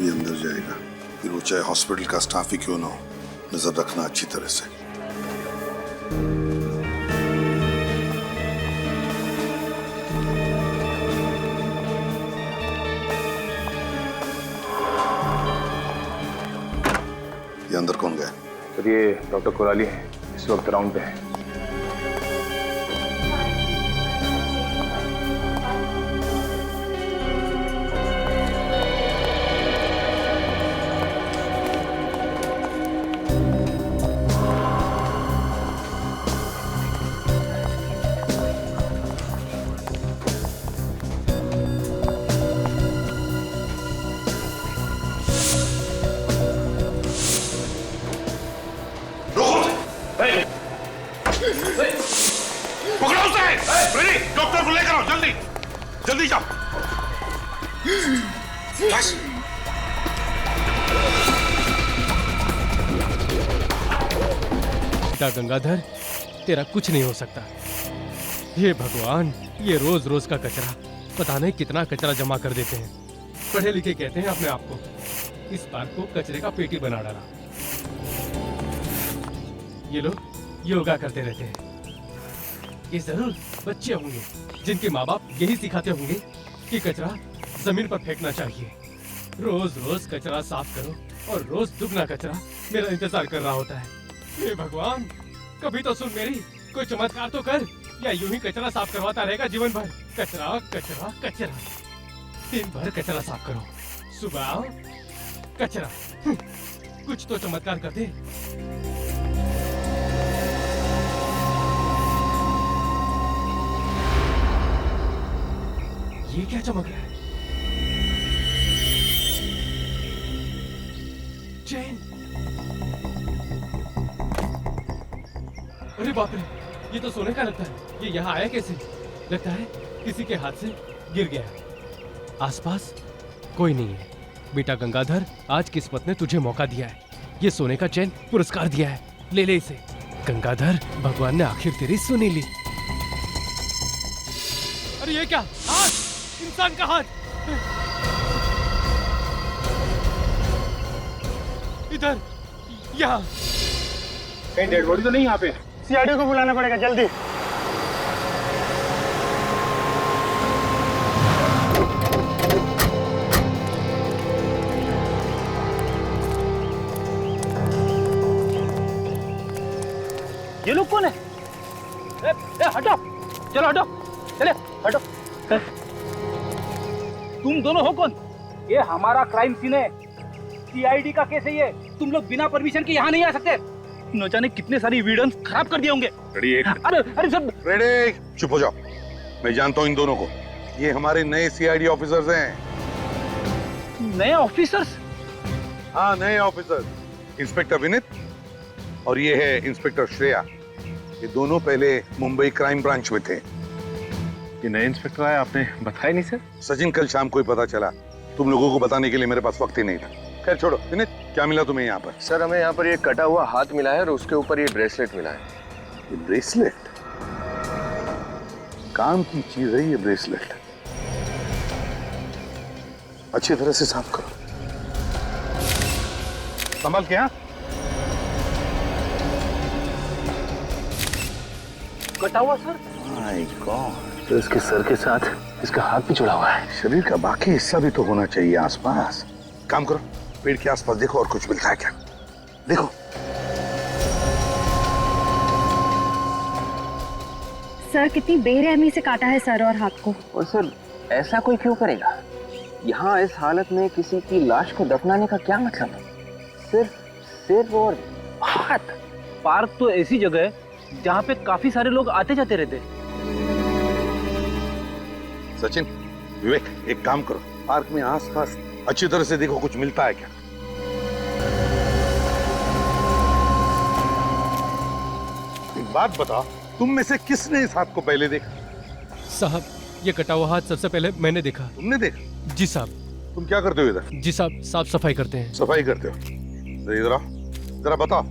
भी अंदर जाएगा, फिर वो चाहे हॉस्पिटल का स्टाफ ही क्यों ना हो, नजर रखना अच्छी तरह से। ये अंदर कौन गया? सर ये डॉक्टर कोराली है, इस वक्त राउंड पे है। डॉक्टर को लेकर आओ, जल्दी जल्दी जाओ। बेटा गंगाधर, तेरा कुछ नहीं हो सकता। हे भगवान, ये रोज रोज का कचरा, पता नहीं कितना कचरा जमा कर देते हैं। पढ़े लिखे कहते हैं अपने आप को, इस बार को कचरे का पेटी बना डाला। ये लोग योगा करते रहते हैं। ये जरूर बच्चे होंगे जिनके माँ बाप यही सिखाते होंगे कि कचरा जमीन पर फेंकना चाहिए। रोज रोज कचरा साफ करो और रोज दुगना कचरा मेरा इंतजार कर रहा होता है। हे भगवान, कभी तो सुन मेरी, कोई चमत्कार तो कर, या यूं ही कचरा साफ करवाता रहेगा जीवन भर। कचरा कचरा कचरा, दिन भर कचरा साफ करो, सुबह आओ कचरा। कुछ तो चमत्कार कर दे। ये क्या चमक रहा है? चैन। अरे बाप रे, ये तो सोने का लगता है। ये यहाँ आया कैसे? लगता है किसी के हाथ से गिर गया। आसपास कोई नहीं है। बेटा गंगाधर, आज किस्मत ने तुझे मौका दिया है। ये सोने का चैन पुरस्कार दिया है, ले ले इसे। गंगाधर, भगवान ने आखिर तेरी सुनी ली। अरे ये क्या? हाथ, इंसान का हाथ। इधर, यहाँ। कहीं डेड बॉडी तो नहीं यहाँ पे? सीआईडी को बुलाना पड़ेगा जल्दी। ये लोग कौन है? हटो, चलो हटो, चले हटो। तुम दोनों हो कौन? ये हमारा क्राइम सीन है, सीआईडी का केस है ये। तुम लोग बिना परमिशन के यहाँ नहीं आ सकते। न जाने कितने सारी एविडेंस खराब कर दिए होंगे। अरे सब रेडी, चुप हो जाओ। मैं जानता हूँ इन दोनों को, ये हमारे नए सीआईडी ऑफिसर्स हैं। नए ऑफिसर्स? हाँ, नए ऑफिसर्स। इंस्पेक्टर विनीत और ये है इंस्पेक्टर श्रेया। ये दोनों पहले मुंबई क्राइम ब्रांच में थे। ये नए इंस्पेक्टर आए, आपने बताया नहीं सर? सचिन, कल शाम को ही पता चला। तुम लोगों को बताने के लिए मेरे पास वक्त ही नहीं था। खैर छोड़ो। विनीत, क्या मिला तुम्हें यहाँ पर? सर, हमें यहाँ पर ये कटा हुआ हाथ मिला है और उसके ऊपर ये ब्रेसलेट मिला है। ये ब्रेसलेट? काम की चीज है ये ब्रेसलेट। अच्छी तरह से साफ करो। संभाल के। कटा हुआ सर? माय गॉड, तो इसके सर के साथ इसका हाथ भी जुड़ा हुआ है। शरीर का बाकी हिस्सा भी तो होना चाहिए आसपास। काम करो, पेड़ के आसपास देखो और कुछ मिलता है क्या। देखो। सर, कितनी बेरहमी से काटा है सर और हाथ को। और सर, ऐसा कोई क्यों करेगा? यहाँ इस हालत में किसी की लाश को दफनाने का क्या मतलब है? सिर्फ सिर और हाथ। पार्क तो ऐसी जगह है जहाँ पे काफी सारे लोग आते जाते रहते हैं। सचिन, विवेक, एक काम करो, पार्क में आसपास अच्छी तरह से देखो, कुछ मिलता है क्या। एक बात बताओ, तुम में से किसने इस हाथ को पहले देखा? साहब, ये कटा हुआ हाथ सबसे पहले मैंने देखा। तुमने देखा? जी साहब। तुम क्या करते हो इधर? जी साहब, साफ सफाई करते हैं। सफाई करते हो? इधर आओ, जरा बताओ,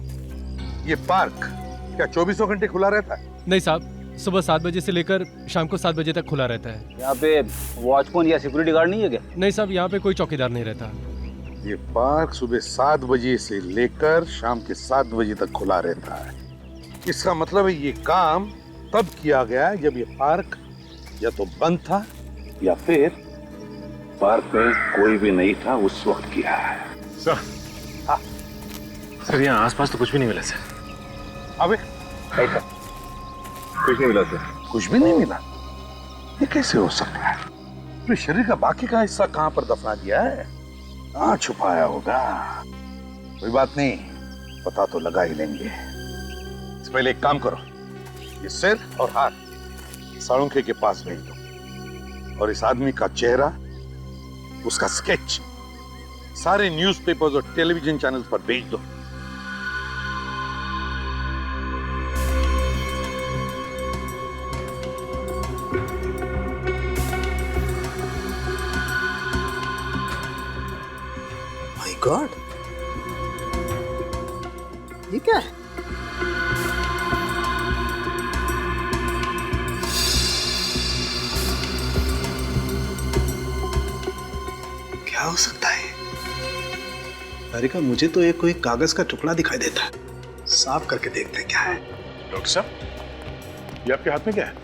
ये पार्क क्या 24 घंटे खुला रहता है? नहीं साहब, सुबह 7 बजे से लेकर शाम को 7 बजे तक खुला रहता है। यहाँ पे वॉचमैन या सिक्योरिटी गार्ड नहीं है क्या? नहीं साहब, यहाँ पे कोई चौकीदार नहीं रहता। ये पार्क सुबह 7 बजे से लेकर शाम के 7 बजे तक खुला रहता है। इसका मतलब है ये काम तब किया गया है जब ये पार्क या तो बंद था या फिर पार्क में कोई भी नहीं था उस वक्त किया है। सर, सर यहाँ आसपास तो कुछ भी नहीं मिला सर। अबे ऐसा कुछ नहीं मिला सर? कुछ भी नहीं मिला? ये कैसे हो सकता है? तो शरीर का बाकी का हिस्सा कहां पर दफना दिया है? कहां छुपाया होगा? कोई बात नहीं, पता तो लगा ही लेंगे। इससे पहले एक काम करो, ये सिर और हाथ साळुंखे के पास भेज दो और इस आदमी का चेहरा, उसका स्केच सारे न्यूज़पेपर्स और टेलीविजन चैनल्स पर भेज दो। माय गॉड, ये क्या है? क्या हो सकता है? तारिका, मुझे तो एक कोई कागज का टुकड़ा दिखाई देता है। साफ करके देखते हैं क्या है। डॉक्टर साहब, ये आपके हाथ में क्या है?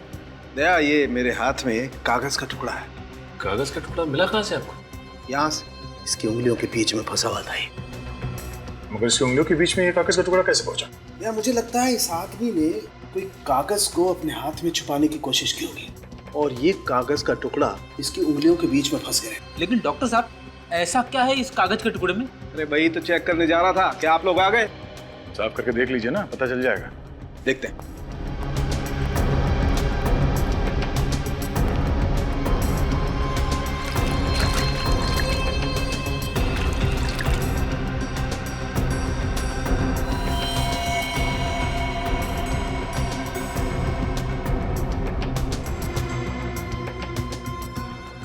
दया, ये मेरे हाथ में कागज का टुकड़ा है। कागज का टुकड़ा मिला कहाँ से आपको? यहाँ से, इसकी उंगलियों के बीच में फंसा हुआ था ये। मगर इसकी उंगलियों के बीच में ये कागज का टुकड़ा कैसे पहुंचा? या मुझे लगता है इस आदमी ने कोई कागज को अपने हाथ में छुपाने की कोशिश की होगी और ये कागज का टुकड़ा इसकी उंगलियों के बीच में फंस गया। लेकिन डॉक्टर साहब, ऐसा क्या है इस कागज के टुकड़े में? अरे भाई, तो चेक करने जा रहा था। क्या आप लोग आ गए? साफ करके देख लीजिए ना, पता चल जाएगा। देखते हैं।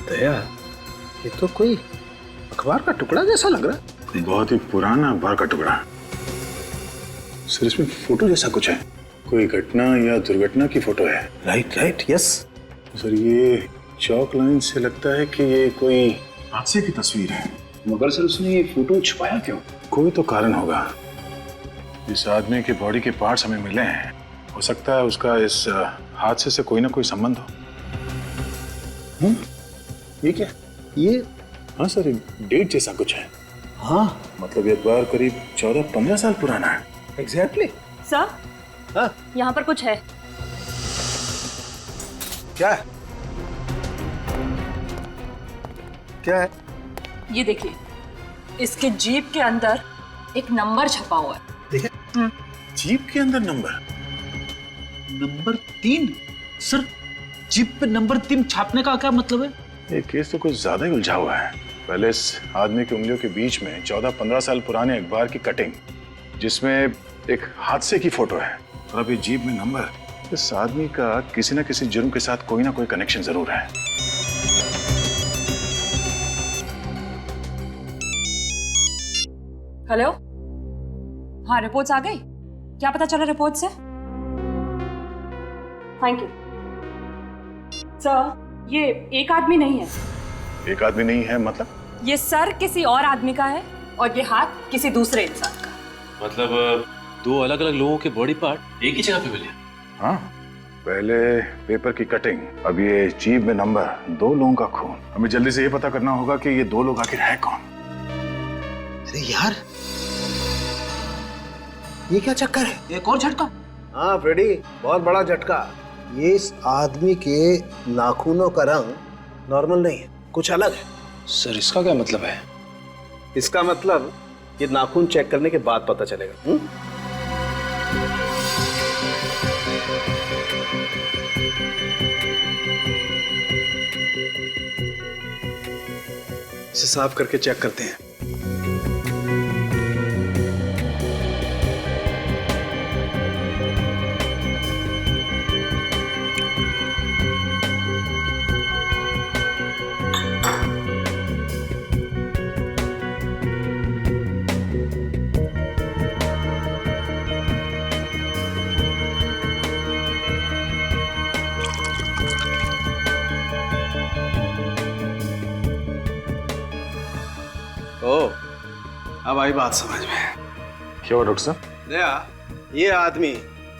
दया, ये तो कोई अखबार का टुकड़ा जैसा लग रहा है। बहुत ही पुराना अखबार का टुकड़ा। सर, इसमें फोटो जैसा कुछ है। कोई घटना या दुर्घटना की फोटो है। Right right, yes. सर, ये चौक लाइन से लगता है कि ये कोई हादसे की तस्वीर है। मगर सर, उसने ये फोटो छुपाया क्यों? कोई तो कारण होगा। इस आदमी के बॉडी के पार्ट्स हमें मिले हैं, हो सकता है उसका इस हादसे से कोई ना कोई संबंध हो। ये क्या? ये, हाँ सर, डेट जैसा कुछ है। हाँ, मतलब ये अखबार करीब 14-15 साल पुराना है। एग्जैक्टली। सर, हाँ, यहाँ पर कुछ है। क्या है? क्या है? ये देखिए, इसके जीप के अंदर एक नंबर छपा हुआ है। देखिए, जीप के अंदर नंबर। नंबर 3? सर, जीप पे नंबर 3 छापने का क्या मतलब है? ये केस तो कुछ ज्यादा ही उलझा हुआ है। पहले इस आदमी की उंगलियों के बीच में 14-15 साल पुराने अखबार की कटिंग, जिसमें एक हादसे की फोटो है, और अभी जीप में नंबर। इस आदमी का किसी न किसी जुर्म के साथ कोई ना कोई कनेक्शन जरूर है। हेलो, हाँ, रिपोर्ट्स आ गई? क्या पता चला रिपोर्ट से? Thank you sir. ये एक आदमी नहीं है। एक आदमी नहीं है मतलब? ये सर किसी और आदमी का है और ये हाथ किसी दूसरे इंसान का। मतलब दो अलग अलग लोगों के बॉडी पार्ट एक ही जगह पे मिले? हाँ, पहले पेपर की कटिंग, अब ये जीप में नंबर, 2 लोगों का खून। हमें जल्दी से ये पता करना होगा कि ये 2 लोग आखिर है कौन। अरे यार, ये क्या चक्कर है? एक और झटका। हाँ फ्रेडी, बहुत बड़ा झटका। ये इस आदमी के नाखूनों का रंग नॉर्मल नहीं है, कुछ अलग है। सर, इसका क्या मतलब है? इसका मतलब ये नाखून चेक करने के बाद पता चलेगा। इसे साफ करके चेक करते हैं। अब आई बात समझ में। क्या हुआ डॉक्टर साहब? दया, ये आदमी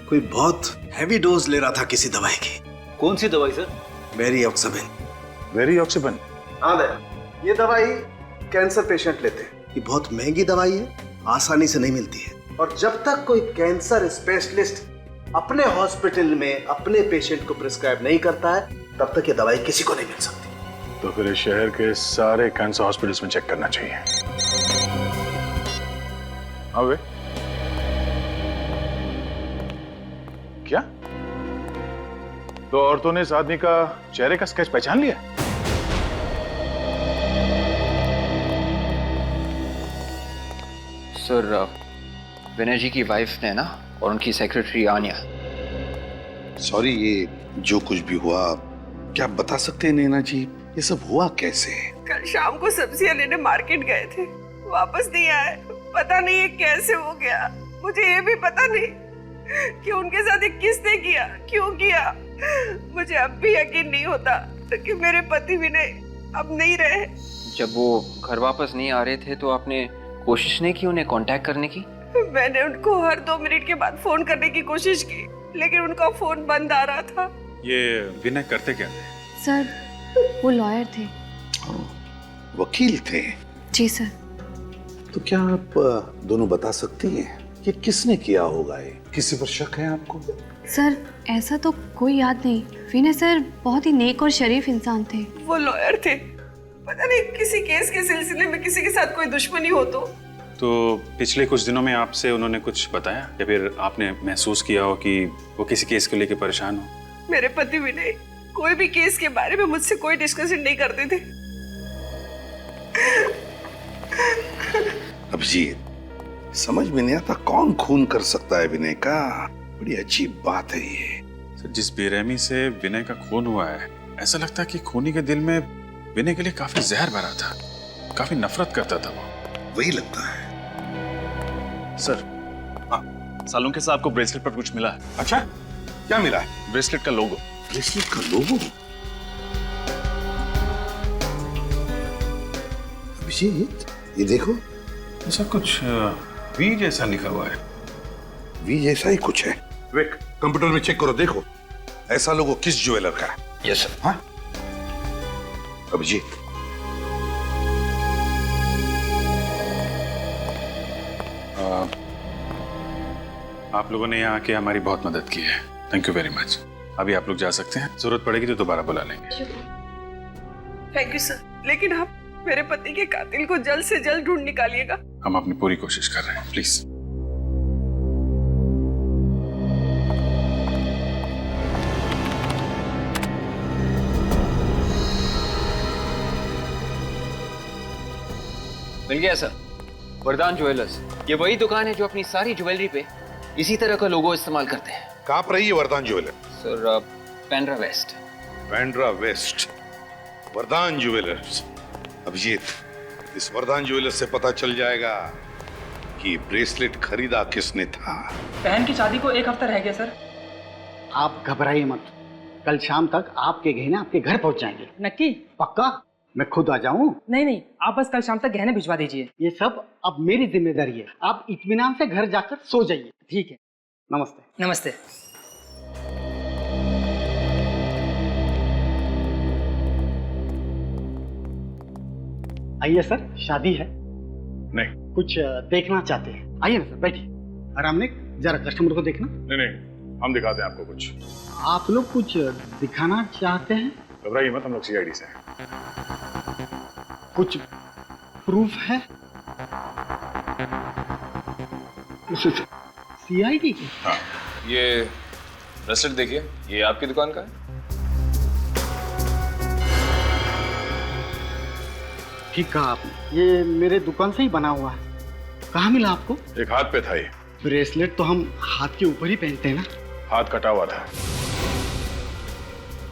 कोई बहुत हैवी डोज ले रहा था किसी दवाई की। कौन सी दवाई सर? वेरिऑक्सिबिन। वेरिऑक्सिबिन? हाँ दया, ये दवाई कैंसर पेशेंट लेते हैं। ये बहुत महंगी दवाई है, आसानी से नहीं मिलती है, और जब तक कोई कैंसर स्पेशलिस्ट अपने हॉस्पिटल में अपने पेशेंट को प्रिस्क्राइब नहीं करता है, तब तक ये दवाई किसी को नहीं मिल सकती। तो फिर इस शहर के सारे कैंसर हॉस्पिटल्स में चेक करना चाहिए। अबे क्या? तो औरतों ने इस आदमी का चेहरे का स्केच पहचान लिया? सर, विनय जी की वाइफ ने ना, और उनकी सेक्रेटरी आन्या। सॉरी, ये जो कुछ भी हुआ, क्या आप बता सकते हैं नैना जी, ये सब हुआ कैसे? कल शाम को सब्जियां लेने मार्केट गए थे, वापस नहीं आए। पता नहीं ये कैसे हो गया। मुझे ये भी पता नहीं कि उनके साथ ये किसने किया, क्यों किया। मुझे अब भी यकीन नहीं होता कि मेरे पति विनय अब नहीं रहे। जब वो घर वापस नहीं आ रहे थे तो आपने कोशिश नहीं की उन्हें कांटेक्ट करने की? मैंने उनको हर 2 मिनट के बाद फोन करने की कोशिश की, लेकिन उनका फोन बंद आ रहा था। ये विनय करते क्या थे? सर, वो लॉयर थे। वकील थे? जी सर। तो क्या आप दोनों बता सकती हैं कि किसने किया होगा? ये किसी पर शक है आपको? सर, ऐसा तो कोई याद नहीं। विनय सर बहुत ही नेक और शरीफ इंसान थे। वो लॉयर थे, पता नहीं किसी केस के सिलसिले में किसी के साथ कोई दुश्मनी हो तो पिछले कुछ दिनों में आपसे उन्होंने कुछ बताया, या फिर आपने महसूस किया हो कि वो किसी केस को लेकर परेशान हो? मेरे पति विनय कोई भी केस के बारे में मुझसे कोई डिस्कशन नहीं करते थे। अभिजीत, समझ में नहीं आता कौन खून कर सकता है विनय का। बड़ी अजीब बात है ये। सर, जिस बेरहमी से विनय का खून हुआ है, ऐसा लगता है कि खूनी के दिल में विनय के लिए काफी जहर भरा था, काफी नफरत करता था वो। वही लगता है। सर, सालुंके साहब को ब्रेसलेट पर कुछ मिला है। अच्छा, क्या मिला है? ब्रेसलेट का लोगो। ब्रेसलेट का लोगो? अभिजीत, ये देखो, ऐसा कुछ वी जैसा लिखा हुआ है। वी जैसा ही कुछ है। विक, कंप्यूटर में चेक करो, देखो ऐसा लोगो किस ज्वेलर का है। Yes sir. हाँ अभिजीत, आप लोगों ने यहाँ आके हमारी बहुत मदद की है। Thank you very much. अभी आप लोग जा सकते हैं, जरूरत पड़ेगी तो दोबारा बुला लेंगे। थैंक यू सर, लेकिन आप मेरे पति के कातिल को जल्द से जल्द ढूंढ निकालिएगा। हम अपनी पूरी कोशिश कर रहे हैं, प्लीज। मिल गया सर, वरदान ज्वेलर्स। ये वही दुकान है जो अपनी सारी ज्वेलरी पे इसी तरह का लोगो इस्तेमाल करते हैं। कहाँ पर है ये Vardaan jeweller? Sir, Bandra west. Bandra west, Vardaan jewellers. Abhijit, इस वरदान ज्वेलर्स से पता चल जाएगा कि ब्रेसलेट खरीदा किसने था। बहन की शादी को 1 हफ्ता रह गया सर। आप घबराइए मत, कल शाम तक आपके गहने आपके घर पहुंच जाएंगे। नक्की? पक्का? मैं खुद आ जाऊं? नहीं, आप बस कल शाम तक गहने भिजवा दीजिए। ये सब अब मेरी जिम्मेदारी है। आप इत्मीनान से घर जाकर सो जाइए। ठीक है, नमस्ते। नमस्ते। आइए सर, शादी है। नहीं कुछ देखना चाहते हैं? आइए ना सर, बैठिए। आराम ने जरा कस्टमर को देखना। नहीं, हम दिखाते हैं आपको कुछ। आप लोग कुछ दिखाना चाहते हैं? घबराइए मत, हम लोग सीआईडी से हैं। कुछ प्रूफ है? सीआईडी? हाँ, ये ब्रेसलेट देखिए, ये आपकी दुकान का है। ठीक कहा आपने, ये मेरे दुकान से ही बना हुआ है। कहाँ मिला आपको? एक हाथ पे था ये। ब्रेसलेट तो हम हाथ के ऊपर ही पहनते हैं ना। हाथ कटा हुआ था।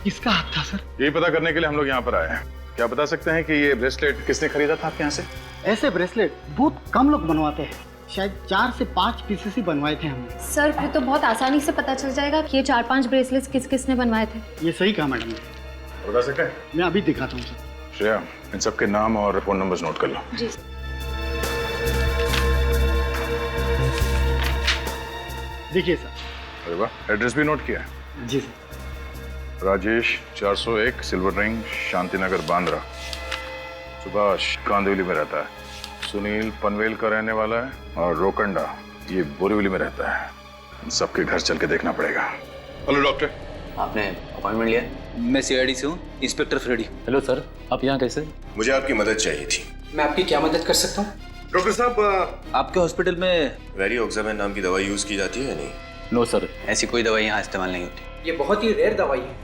किसका हाथ था सर? यही पता करने के लिए हम लोग यहाँ पर आए हैं। क्या बता सकते हैं कि ये ब्रेसलेट किसने खरीदा था आपके यहाँ से? ऐसे ब्रेसलेट बहुत कम लोग बनवाते हैं, शायद 4 से 5 पीसेस ही बनवाए थे हमने। सर, फिर तो बहुत आसानी से पता चल जाएगा कि ये 4-5 ब्रेसलेट्स किस किस ने बनवाए थे। ये सही कहा मैडम ने। बता सकते हैं? मैं अभी दिखाता हूँ सर। श्रेया, इन सबके नाम और फोन नंबर्स नोट कर लो। जी। देखिए सर। अरे वाह, एड्रेस भी नोट किया है? जी sir. Rajesh 401 silver ring, Shantinagar, Bandra. Subhash Kandivali में रहता है। सुनील पनवेल का रहने वाला है, और रोकंडा ये बोरीवली में रहता है। इन सबके घर चल के देखना पड़ेगा। हेलो डॉक्टर, आपने अपॉइंटमेंट लिया? मैं सीआईडी से हूँ, इंस्पेक्टर फ्रेडी। हेलो सर, आप यहाँ कैसे? मुझे आपकी मदद चाहिए थी। मैं आपकी क्या मदद कर सकता हूँ? डॉक्टर साहब, आपके हॉस्पिटल में वेरियोक्साबेन नाम की दवाई यूज की जाती है या नहीं? नो सर, ऐसी कोई दवाई यहाँ इस्तेमाल नहीं होती। ये बहुत ही रेयर दवाई है।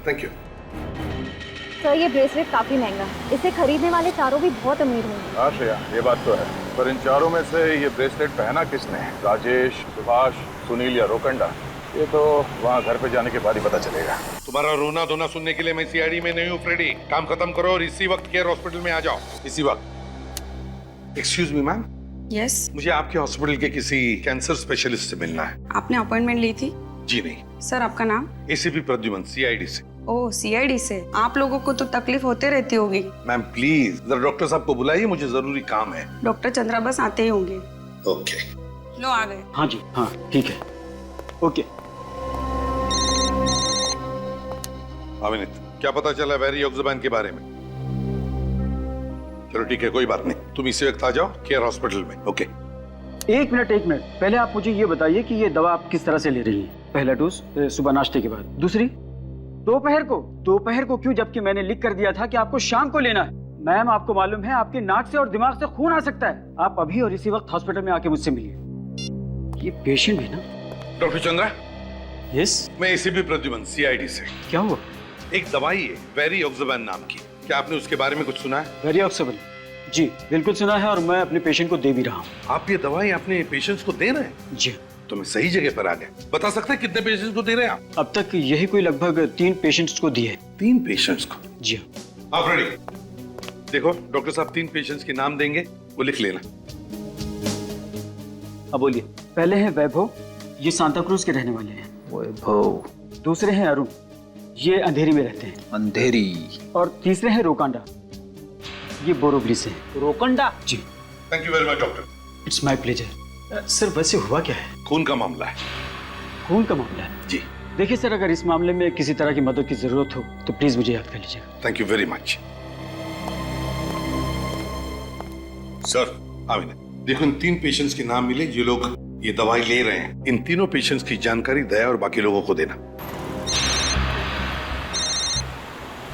Thank you. सर ये ब्रेसलेट काफी महंगा है, इसे खरीदने वाले चारों भी बहुत अमीर होंगे। हाँ श्रेया, ये बात तो है, पर इन चारों में से ये ब्रेसलेट पहना किसने? राजेश, सुभाष, सुनील या रोकंडा? ये तो वहाँ घर पे जाने के बाद ही पता चलेगा। तुम्हारा रोना धोना सुनने के लिए मैं सीआईडी में नहीं हूँ फ्रेडी। काम खत्म करो और इसी वक्त केयर हॉस्पिटल में आ जाओ, इसी वक्त। Excuse me ma'am. यस, मुझे आपके हॉस्पिटल के किसी कैंसर स्पेशलिस्ट से मिलना है। आपने अपॉइंटमेंट ली थी? जी नहीं। सर आपका नाम? एसीपी प्रद्युमन, सीआईडी से। ओह, सीआईडी से। आप लोगों को तो तकलीफ होते रहती होगी। मैम प्लीज जरा डॉक्टर साहब को बुलाइए, मुझे जरूरी काम है। डॉक्टर चंद्रा बस आते ही होंगे। ओके। लो आ गए। हाँ जी, हाँ ठीक है, ओके। अमित, क्या पता चला वेरियोक्साबेन के बारे में? चलो ठीक है, कोई बात नहीं, तुम इसी वक्त आ जाओ केयर हॉस्पिटल में। ओके। एक मिनट, पहले आप मुझे ये बताइए कि ये दवा आप किस तरह से ले रही हैं? पहला डोज सुबह नाश्ते के बाद, दूसरी दोपहर को क्यों, जबकि मैंने लिख कर दिया था कि आपको शाम को लेना है। मैम आपको मालूम है आपके नाक से और दिमाग से खून आ सकता है। आप अभी और इसी वक्त हॉस्पिटल में आके मुझसे मिलिए। ये पेशेंट है ना? डॉक्टर चंद्रा। यस। मैं एसीपी प्रद्युमन, सीआईडी से। क्या हुआ? एक दवाई है वेरियोक्साबेन नाम की, क्या आपने उसके बारे में कुछ सुना है? वेरियोक्साबेन? जी बिल्कुल सुना है, और मैं अपने पेशेंट को दे भी रहा हूँ। आप ये दवाई अपने पेशेंट्स को दे रहे हैं? जी। तो मैं सही जगह पर आ गया। बता सकते हैं कितने पेशेंट्स को दे रहे हैं आप? अब तक यही कोई लगभग 3 पेशेंट्स को दिए। 3 पेशेंट्स को? जी हाँ। आप रेडी? देखो डॉक्टर साहब 3 पेशेंट्स के नाम देंगे, वो लिख लेना। अब बोलिए। पहले है वैभव, ये सांता क्रूज के रहने वाले हैं। वैभव। दूसरे हैं अरुण, ये अंधेरी में रहते हैं। अंधेरी। और तीसरे हैं रोकांडा, ये बोरीवली से। रोकंडा? जी। Thank you very much doctor. It's my pleasure. Sir वैसे हुआ क्या है? खून का मामला है। खून का मामला है? जी। देखिए सर, अगर इस मामले में किसी तरह की मदद की जरूरत हो तो प्लीज मुझे याद कर लीजिएगा। Thank you very much sir. Amina, देखो इन 3 पेशेंट्स के नाम मिले जो लोग ये दवाई ले रहे हैं। इन तीनों पेशेंट्स की जानकारी दया और बाकी लोगों को देना।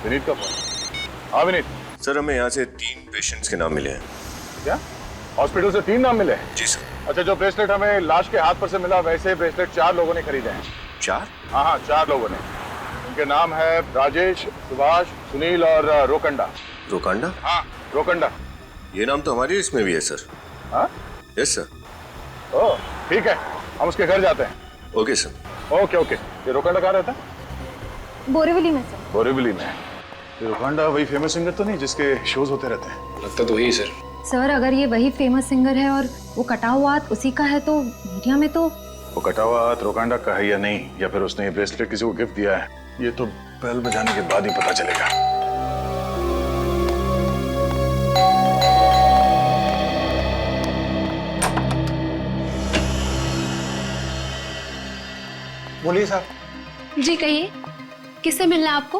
विनीत का फोन। हाँ विनीत। सर हमें यहाँ से 3 पेशेंट्स के नाम मिले हैं। क्या? हॉस्पिटल से 3 नाम मिले हैं? जी सर। अच्छा, जो ब्रेसलेट हमें लाश के हाथ पर से मिला, वैसे ब्रेसलेट 4 लोगों ने खरीदे हैं। 4? हाँ, 4 लोगों ने। उनके नाम है राजेश, सुभाष, सुनील और रोकंडा। रोकंडा? हाँ, रोकंडा। ये नाम तो हमारी लिस्ट में भी है सर। हाँ? Yes sir. ओह ठीक है, हम उसके घर जाते हैं। Okay sir. Okay okay. ये रोकंडा कहाँ रहता है? बोरीवली में सर। बोरीवली में। ये रोकंडा वही फेमस सिंगर तो नहीं जिसके शोज होते रहते हैं? लगता तो वही सर। सर अगर ये वही फेमस सिंगर है और वो कटा हुआ हाथ उसी का है तो मीडिया में तो वो कटा हुआ हाथ रोकंडा का है या नहीं, या फिर उसने ये ब्रेसलेट किसी को गिफ्ट दिया है, ये तो बेल बजाने के बाद ही पता चलेगा। बोलिए साहब। जी कहिए, किससे मिलना है आपको?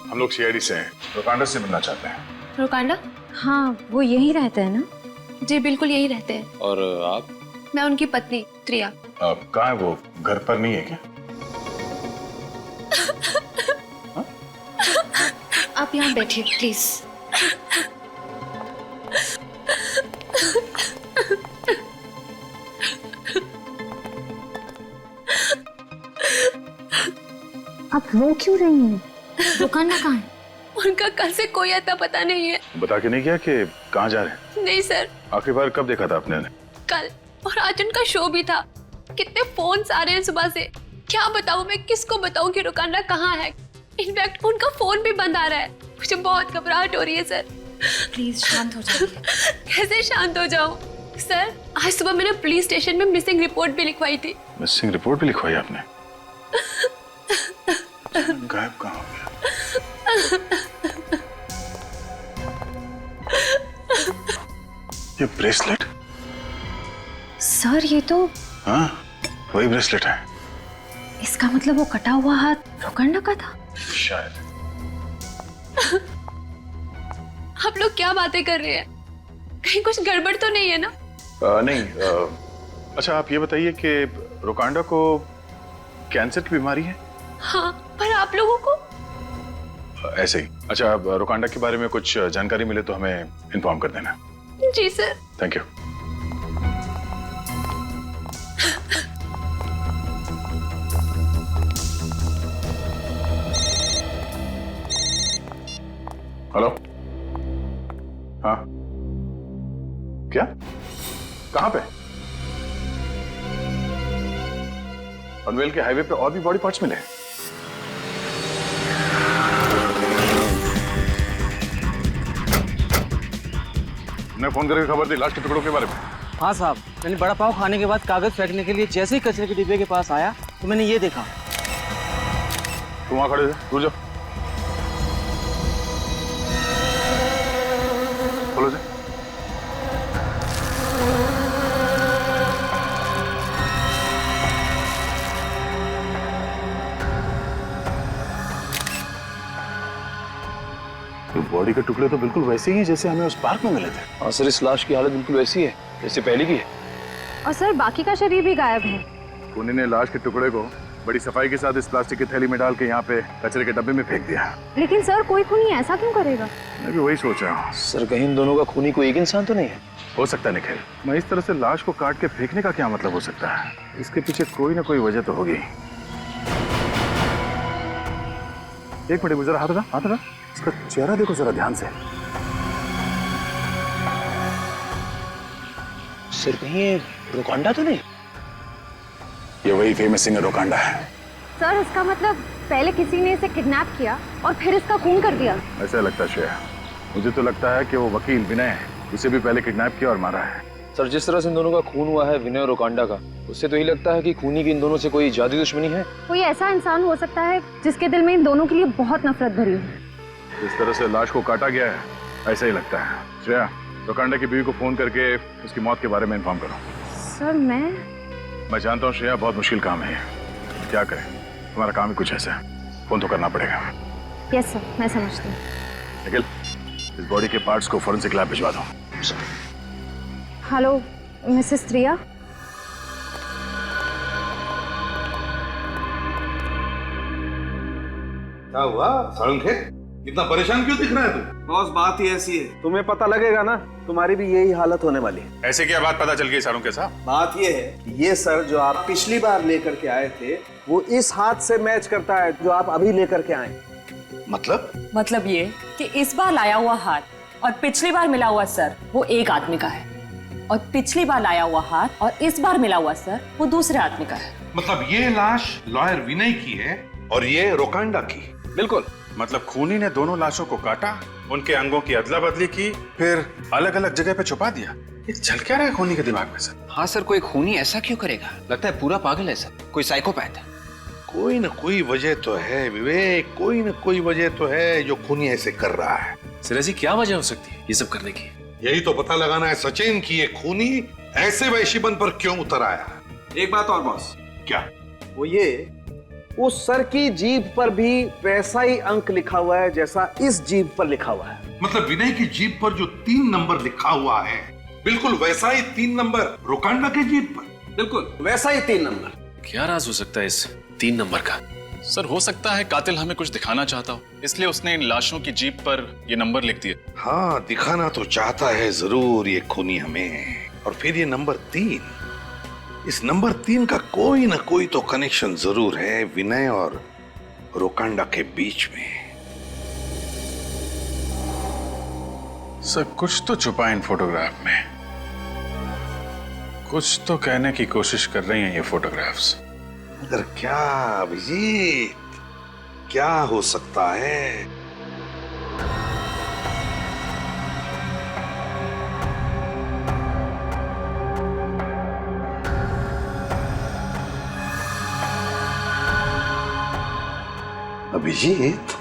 हम लोग सीआईडी से हैं, रोकंडा से मिलना चाहते हैं। रोकांडा? हाँ वो यहीं रहते हैं ना? जी बिल्कुल यहीं रहते हैं। और आप? मैं उनकी पत्नी त्रिया। कहाँ है वो? घर पर नहीं है क्या? आप यहाँ बैठिए प्लीज। आप रो क्यों रही हैं? रोकांडा कहाँ है? उनका कल से कोई अता पता नहीं है। बता के नहीं गया कि कहाँ जा रहे हैं? नहीं सर। आखिरी बार कब देखा था आपने? कल, और आज उनका शो भी था। कितने फोन्स आ रहे हैं सुबह से, क्या बताऊं मैं, किसको बताऊं कि रोकांडा कहाँ है। इनफैक्ट उनका फोन भी बंद आ रहा है। मुझे बहुत घबराहट हो रही है सर। प्लीज शांत हो जाइए। कैसे शांत हो जाऊं सर? आज सुबह मैंने पुलिस स्टेशन में मिसिंग रिपोर्ट भी लिखवाई थी। मिसिंग रिपोर्ट भी लिखवाई आपने? गायब कहाँ हो गया? ये ब्रेसलेट सर ये तो हाँ, वही ब्रेसलेट है। इसका मतलब वो कटा हुआ हाथ रोकंडा का था। शायद। आप लोग क्या बातें कर रहे हैं? कहीं कुछ गड़बड़ तो नहीं है ना? नहीं। अच्छा आप ये बताइए कि रोकांडा को कैंसर की बीमारी है? हाँ, पर आप लोगों को? ऐसे ही। अच्छा रोकांडा के बारे में कुछ जानकारी मिले तो हमें इन्फॉर्म कर देना। जी सर। Thank you. हेलो। हाँ क्या? कहाँ पे? पनवेल के हाईवे पे और भी बॉडी पार्ट्स मिले? मैं फोन करके खबर दी लाश के टुकड़ों के बारे में। हाँ साहब, मैंने बड़ा पाव खाने के बाद कागज फेंकने के लिए जैसे ही कचरे के डिब्बे के पास आया तो मैंने ये देखा। तुम वहां खड़े थे, दूर जाओ। खोलो से। बॉडी के टुकड़े तो बिल्कुल वैसे ही हैं जैसे हमें उस पार्क में मिले थे। हाँ सर, इस लाश की हालत बिल्कुल वैसी है जैसे पहले की है। और सर बाकी का शरीर भी गायब है। खूनी ने लाश के टुकड़े को बड़ी सफाई के साथ इस प्लास्टिक की थैली में डाल के यहाँ पे कचरे के डब्बे में फेंक दिया। लेकिन सर कोई खूनी ऐसा क्यों करेगा? मैं भी वही सोच रहा हूँ। सर कहीं इन दोनों का खूनी कोई एक इंसान तो नहीं है? हो सकता है निखिल, मैं इस तरह से लाश को काट के फेंकने का क्या मतलब हो सकता है? इसके पीछे कोई ना कोई वजह तो होगी। एक मिनट जरा हाथ हटा। इसका चेहरा देखो जरा ध्यान से। सर कहीं ये रोकांडा तो नहीं? ये वही फेमस सिंगर रोकांडा है। सर इसका मतलब पहले किसी ने इसे किडनैप किया और फिर इसका खून कर दिया। ऐसा लगता है श्रेया। मुझे तो लगता है कि वो वकील विनय है, उसे भी पहले किडनैप किया और मारा है। सर जिस तरह से इन दोनों का खून हुआ है विनय और रोकांडा का, उससे तो यही लगता है कि खूनी की इन दोनों से कोई जादुई दुश्मनी है। कोई ऐसा इंसान हो सकता है जिसके दिल में इन दोनों के लिए बहुत नफरत भरी हो। जिस तरह से लाश को काटा गया है ऐसा ही लगता है। श्रेया, रोकांडा की बीवी को फोन करके उसकी मौत के बारे में इन्फॉर्म करो। सर मैं जानता हूँ श्रेया, बहुत मुश्किल काम है। क्या करें, तुम्हारा काम ही कुछ ऐसा है, फोन तो करना पड़ेगा। यस सर, मैं समझती हूँ। निखिल, इस बॉडी के पार्ट्स को फॉरेंसिक लैब भिजवा दो। हेलो मिसेस त्रिया। क्या हुआ साळुंखे, इतना परेशान क्यों दिख रहा है तू? बॉस बात ही ऐसी है, तुम्हें पता लगेगा ना, तुम्हारी भी यही हालत होने वाली है। ऐसे क्या बात पता चल गई साळुंखे साहब? बात ये है, ये सर जो आप पिछली बार लेकर के आए थे वो इस हाथ से मैच करता है जो आप अभी लेकर के आए। मतलब ये कि इस बार लाया हुआ हाथ और पिछली बार मिला हुआ सर वो एक आदमी का है, और पिछली बार लाया हुआ हाथ और इस बार मिला हुआ सर वो दूसरे आदमी का है। मतलब ये लाश लॉयर विनय की है और ये रोकांडा की? बिल्कुल। मतलब खूनी ने दोनों लाशों को काटा, उनके अंगों की अदला बदली की, फिर अलग अलग जगह पे छुपा दिया। ये चल क्या रहा है खूनी के दिमाग में सर? हाँ सर, कोई खूनी ऐसा क्यों करेगा? लगता है पूरा पागल है सर, कोई साइकोपैथ है। कोई न कोई वजह तो है विवेक, कोई न कोई वजह तो है जो खूनी ऐसे कर रहा है। सर ऐसी क्या वजह हो सकती है ये सब करने की? यही तो पता लगाना है सचिन कि ये खूनी ऐसे वैश्यपन पर क्यों उतर आया। एक बात और बॉस। क्या? वो ये, उस सर की जीभ पर भी वैसा ही अंक लिखा हुआ है जैसा इस जीभ पर लिखा हुआ है। मतलब विनय की जीभ पर जो 3 नंबर लिखा हुआ है बिल्कुल वैसा ही 3 नंबर रोकांडा के जीभ पर, बिल्कुल वैसा ही 3 नंबर। क्या राज हो सकता है इस 3 नंबर का? सर हो सकता है कातिल हमें कुछ दिखाना चाहता हो, इसलिए उसने इन लाशों की जीभ पर ये नंबर लिख दिए। हाँ, दिखाना तो चाहता है जरूर ये खूनी हमें। और फिर ये नंबर 3, इस नंबर 3 का कोई ना कोई तो कनेक्शन जरूर है विनय और रोकांडा के बीच में। सर कुछ तो छुपा इन फोटोग्राफ में, कुछ तो कहने की कोशिश कर रही हैं ये फोटोग्राफ्स। मगर क्या अभिजीत, क्या हो सकता है? अभिजीत,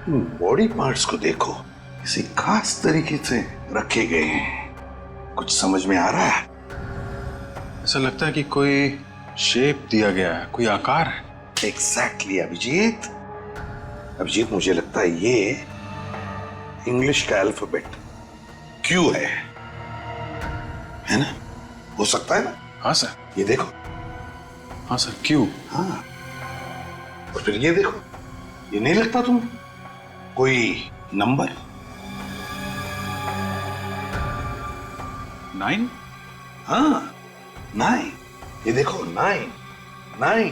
बॉडी पार्ट्स को देखो, किसी खास तरीके से रखे गए हैं। कुछ समझ में आ रहा है? ऐसा लगता है कि कोई शेप दिया गया है, कोई आकार है। एग्जैक्टली अभिजीत। अभिजीत मुझे लगता है ये इंग्लिश का अल्फाबेट क्यू है ना? हो सकता है ना? हाँ सर। ये देखो। हाँ सर, क्यू। हाँ, और फिर ये देखो, ये नहीं लगता तुम्हें कोई नंबर? 9? हाँ 9, ये देखो 9 9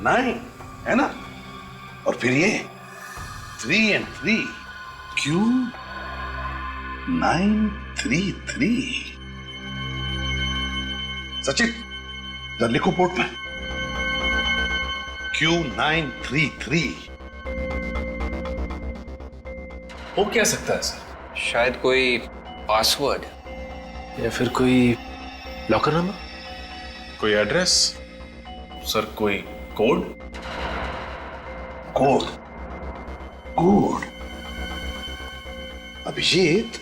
9 है ना? और फिर ये 3 and 3 क्यों 933। सचिन इधर लिखो बोर्ड पे Q933। हो क्या सकता है सर? शायद कोई पासवर्ड या फिर कोई लॉकर नंबर, कोई एड्रेस, सर कोई कोड। Code code. अभिजीत,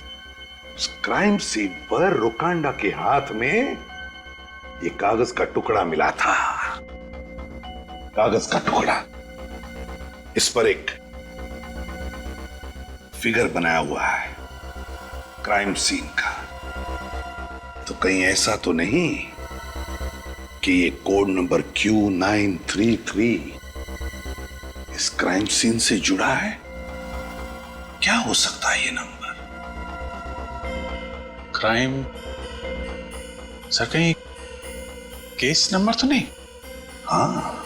उस क्राइम सीन पर रोकांडा के हाथ में ये कागज का टुकड़ा मिला था। कागज का टुकड़ा, इस पर एक फिगर बनाया हुआ है क्राइम सीन का। तो कहीं ऐसा तो नहीं कि ये कोड नंबर Q933 इस क्राइम सीन से जुड़ा है? क्या हो सकता है ये नंबर? क्राइम सर, कहीं केस नंबर तो नहीं? हाँ,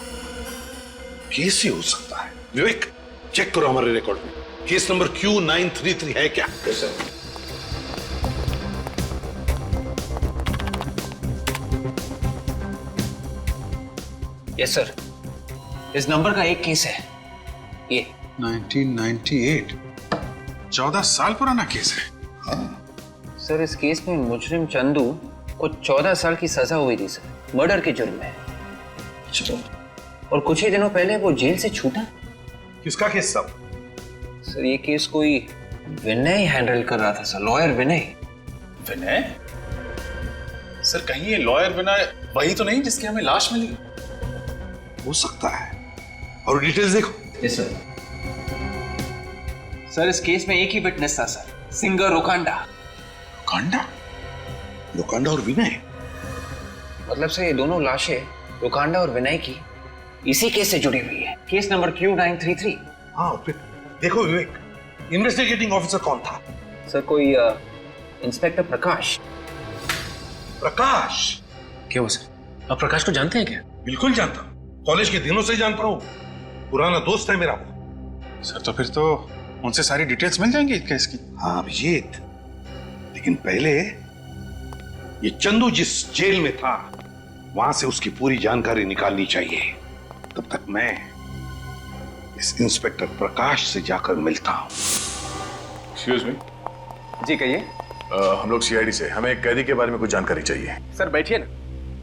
केस ही हो सकता है। विवेक, चेक करो हमारे रिकॉर्ड में केस नंबर Q933 है क्या? यस सर, इस नंबर का एक केस है, ये 1998, 14 साल पुराना केस है। सर इस केस में मुजरिम चंदू को 14 साल की सजा हुई थी सर, मर्डर के जुर्म में। चलो, और कुछ ही दिनों पहले वो जेल से छूटा। किसका केस सब? सर ये केस कोई विनय हैंडल कर रहा था सर, लॉयर विनय। विनय? सर कहीं ये लॉयर विनय वही तो नहीं जिसकी हमें लाश मिली? हो सकता है। और डिटेल्स देखो। Yes sir. सर इस केस में एक ही विटनेस था सर, सिंगर रोकांडा। रोकांडा? रोकांडा और विनय? मतलब से ये दोनों लाशें रोकांडा और विनय की इसी केस से जुड़ी हुई है, केस नंबर Q933। हाँ, फिर देखो विवेक, इन्वेस्टिगेटिंग ऑफिसर कौन था? सर कोई इंस्पेक्टर प्रकाश। प्रकाश? क्या हुआ सर, आप प्रकाश को जानते हैं क्या? बिल्कुल जानता हूँ, कॉलेज के दिनों से जानता हूँ, पुराना दोस्त है मेरा वो। सर तो फिर तो उनसे सारी डिटेल्स मिल जाएंगी केस की। हाँ अभिजीत, लेकिन पहले ये चंदू जिस जेल में था वहां से उसकी पूरी जानकारी निकालनी चाहिए। तब तक मैं इस इंस्पेक्टर प्रकाश से जाकर मिलता हूं। Excuse me. जी कहिए। हम लोग सीआईडी से, हमें एक कैदी के बारे में कुछ जानकारी चाहिए। सर बैठिए ना।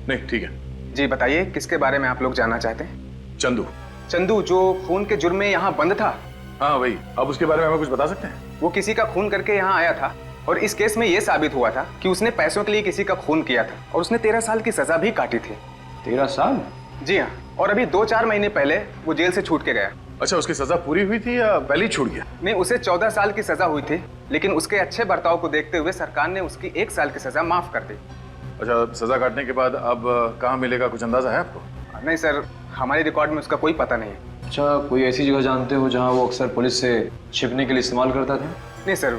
नहीं ठीक है। जी बताइए, किसके बारे में आप लोग जानना चाहते हैं? चंदू। चंदू जो खून के जुर्म में यहाँ बंद था? हाँ वही। अब उसके बारे में हमें कुछ बता सकते हैं? वो किसी का खून करके यहाँ आया था और इस केस में ये साबित हुआ था कि उसने पैसों के लिए किसी का खून किया था और उसने 13 साल की सजा भी काटी थी। 13 साल? जी हाँ, और अभी 2-4 महीने पहले वो जेल से छूट के गया। अच्छा, उसकी सजा पूरी हुई थी या पहले ही छूट गया? नहीं, उसे 14 साल की सजा हुई थी, लेकिन उसके अच्छे बर्ताव को देखते हुए सरकार ने उसकी 1 साल की सजा माफ कर दी। अच्छा, सजा काटने के बाद अब कहाँ मिलेगा, कुछ अंदाजा है आपको? नहीं सर, हमारे रिकॉर्ड में उसका कोई पता नहीं है। अच्छा, कोई ऐसी जगह जानते हो जहाँ वो अक्सर पुलिस से छिपने के लिए इस्तेमाल करता था? नहीं सर,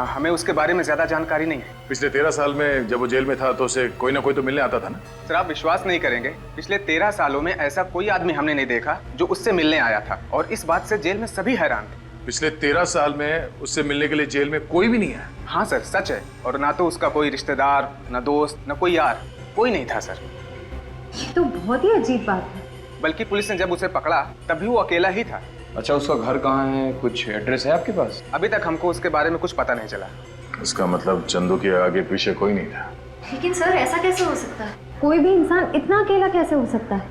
हमें उसके बारे में ज्यादा जानकारी नहीं है। पिछले 13 साल में जब वो जेल में था तो उसे कोई ना कोई तो मिलने आता था ना? सर आप विश्वास नहीं करेंगे, पिछले 13 सालों में ऐसा कोई आदमी हमने नहीं देखा जो उससे मिलने आया था, और इस बात से जेल में सभी हैरान थे। पिछले 13 साल में उससे मिलने के लिए जेल में कोई भी नहीं है? हाँ सर, सच है। और ना तो उसका कोई रिश्तेदार, ना दोस्त, ना कोई यार, कोई नहीं था सर। ये तो बहुत ही अजीब बात है। बल्कि पुलिस ने जब उसे पकड़ा तब भी वो अकेला ही था। अच्छा, उसका घर कहाँ है, कुछ एड्रेस है आपके पास? अभी तक हमको उसके बारे में कुछ पता नहीं चला। इसका मतलब चंदू के आगे पीछे कोई नहीं था। लेकिन सर ऐसा कैसे हो सकता है? कोई भी इंसान इतना अकेला कैसे हो सकता है?